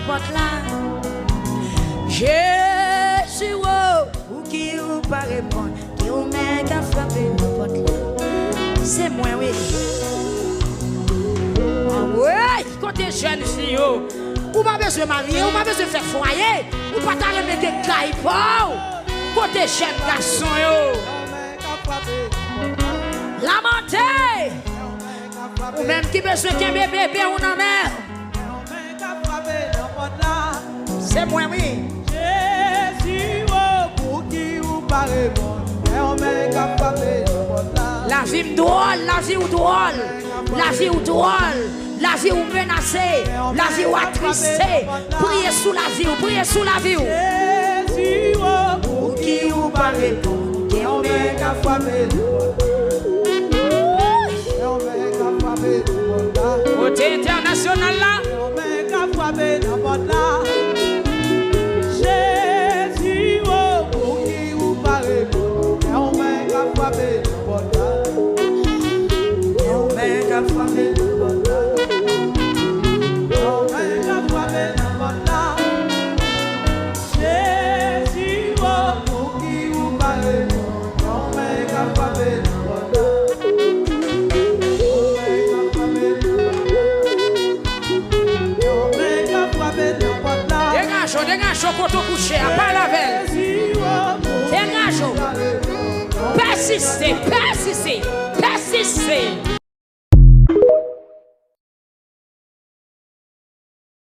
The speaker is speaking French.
n'importe là. Jésus, oh, ou qui ou pas répondre, qui ou même qu'à frapper n'importe là. C'est moi, oui. Oui, côté jeune fille, ou pas besoin de marier, ou pas besoin de faire foyer, ou pas t'arrêter de mettre caille pour. Côté jeune garçon, lamenté. Ou même qui besoin qu'un bébé ou non mère. C'est moi, oui. Jésus, pour qui ou pas répondre, la vie drôle, la vie ou drôle, la vie ou drôle, la vie ou menacée, la vie ou attristé. Priez sous la vie, priez sous la vie. Jésus, pour qui ou pas répondre, qui on met qu'à frapper. Côté international là. Jésus, pour qui ou pas répondre, on met qu'à frapper le portail. On met qu'à frapper le portail. On met qu'à frapper le portail. Jésus, pour qui ou pas répondre, on met qu'à frapper le portail. Dégage au côté couché, à pas la veille. Dégage. Persistez, persistez, persistez.